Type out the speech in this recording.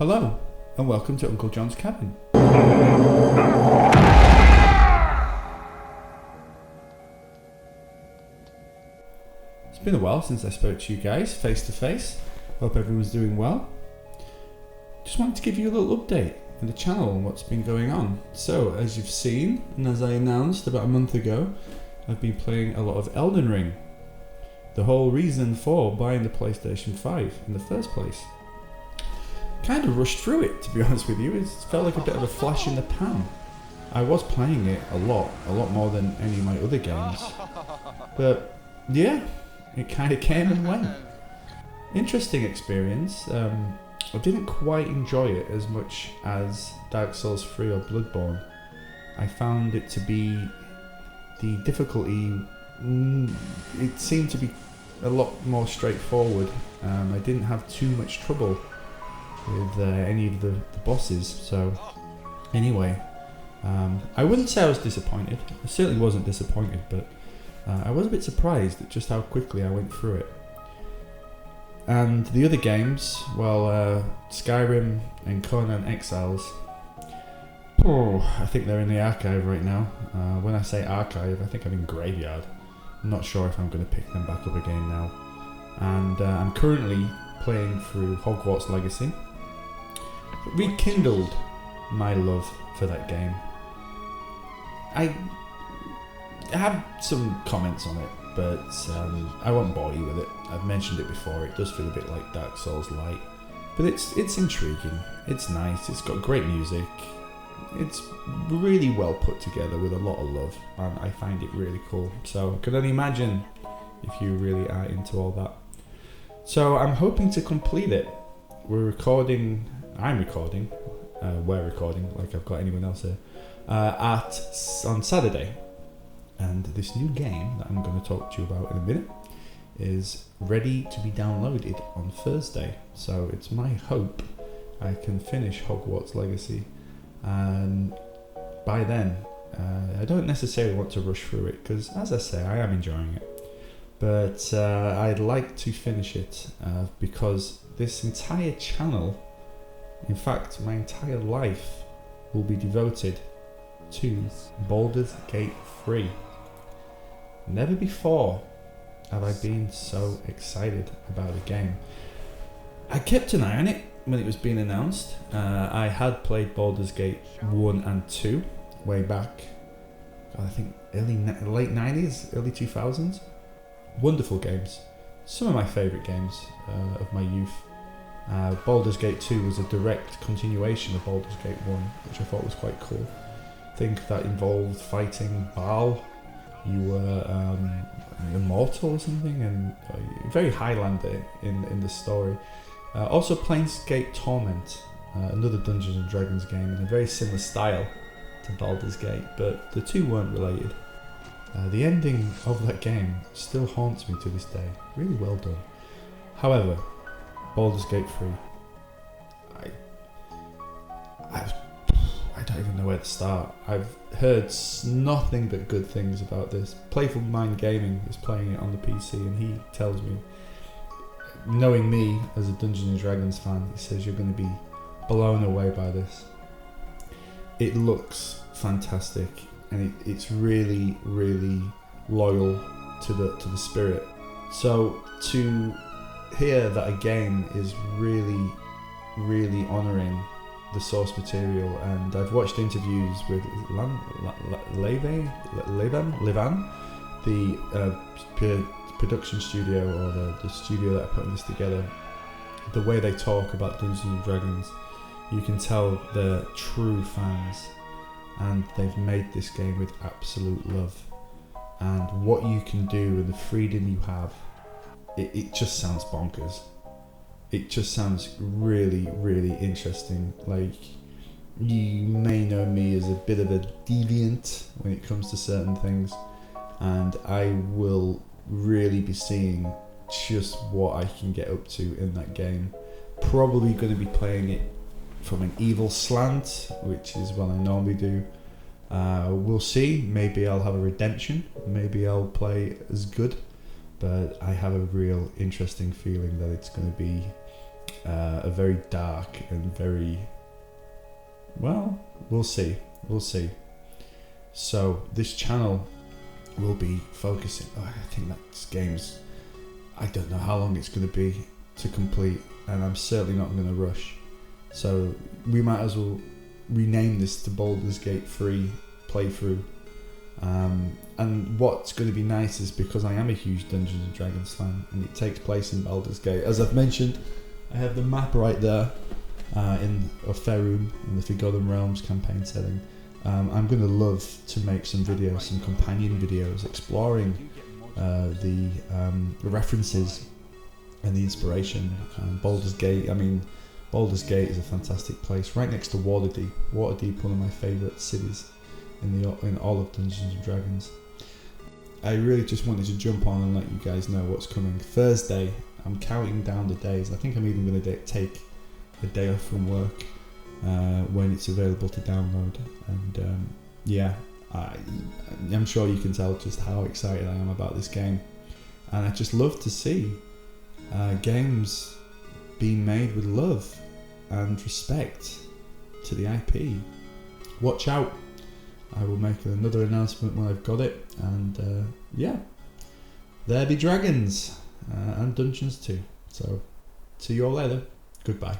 Hello, and welcome to Uncle John's Cabin. It's been a while since I spoke to you guys face to face. Hope everyone's doing well. Just wanted to give you a little update on the channel and what's been going on. So, as you've seen, and as I announced about a month ago, I've been playing a lot of Elden Ring. The whole reason for buying the PlayStation 5 in the first place. Kind of rushed through it, to be honest with you. It felt like a bit of a flash in the pan. I was playing it a lot more than any of my other games. But yeah, it kind of came and went. Interesting experience. I didn't quite enjoy it as much as Dark Souls 3 or Bloodborne. I found it to be the difficulty. It seemed to be a lot more straightforward. I didn't have too much trouble with any of the bosses. So anyway, I wouldn't say I was disappointed. I certainly wasn't disappointed, but I was a bit surprised at just how quickly I went through it. And the other games, well, Skyrim and Conan Exiles, I think they're in the archive right now. When I say archive, I think I'm in Graveyard. I'm not sure if I'm going to pick them back up again now. And I'm currently playing through Hogwarts Legacy. Rekindled my love for that game. I have some comments on it, but I won't bore you with it. I've mentioned it before. It does feel a bit like Dark Souls Light, but it's intriguing. It's nice. It's got great music. It's really well put together with a lot of love, and I find it really cool. So I can only imagine if you really are into all that. So I'm hoping to complete it. We're recording. We're recording, like I've got anyone else here, on Saturday. And this new game that I'm going to talk to you about in a minute is ready to be downloaded on Thursday. So it's my hope I can finish Hogwarts Legacy. And by then, I don't necessarily want to rush through it because, as I say, I am enjoying it. But I'd like to finish it because this entire channel, in fact, my entire life, will be devoted to Baldur's Gate 3. Never before have I been so excited about a game. I kept an eye on it when it was being announced. I had played Baldur's Gate 1 and 2 way back, I think late 90s, early 2000s. Wonderful games. Some of my favourite games of my youth. Baldur's Gate 2 was a direct continuation of Baldur's Gate 1, which I thought was quite cool. I think that involved fighting Baal. You were immortal or something, and very Highlander in the story. Also Planescape Torment, another Dungeons and Dragons game in a very similar style to Baldur's Gate, but the two weren't related. The ending of that game still haunts me to this day. Really well done. However, Baldur's Gate 3, I don't even know where to start. I've heard nothing but good things about this. Playful Mind Gaming is playing it on the PC, and he tells me, knowing me as a Dungeons and Dragons fan, he says you're going to be blown away by this. It looks fantastic, and it's really, really loyal to the spirit. So to hear that a game is really, really honouring the source material, and I've watched interviews with Levan, the production studio, or the studio that are putting this together. The way they talk about Dungeons and Dragons, you can tell they're true fans, and they've made this game with absolute love. And what you can do and the freedom you have, it just sounds bonkers. It just sounds really, really interesting. Like, you may know me as a bit of a deviant when it comes to certain things, and I will really be seeing just what I can get up to in that game. Probably going to be playing it from an evil slant, which is what I normally do. We'll see. Maybe I'll have a redemption. Maybe I'll play as good. But I have a real interesting feeling that it's going to be a very dark and very, well, we'll see. So this channel will be focusing, I think that game's, I don't know how long it's going to be to complete, and I'm certainly not going to rush. So we might as well rename this to Baldur's Gate 3 playthrough. And what's going to be nice is, because I am a huge Dungeons and Dragons fan and it takes place in Baldur's Gate, as I've mentioned, I have the map right there of Faerûn in the Forgotten Realms campaign setting. I'm going to love to make some videos, some companion videos exploring the references and the inspiration. Baldur's Gate is a fantastic place, right next to Waterdeep. Waterdeep, one of my favourite cities in all of Dungeons and Dragons. I really just wanted to jump on and let you guys know what's coming. Thursday, I'm counting down the days. I think I'm even going to take a day off from work when it's available to download. And I'm sure you can tell just how excited I am about this game. And I just love to see games being made with love and respect to the IP. Watch out. I will make another announcement when I've got it. And there be dragons and dungeons too. So see you all later. Goodbye.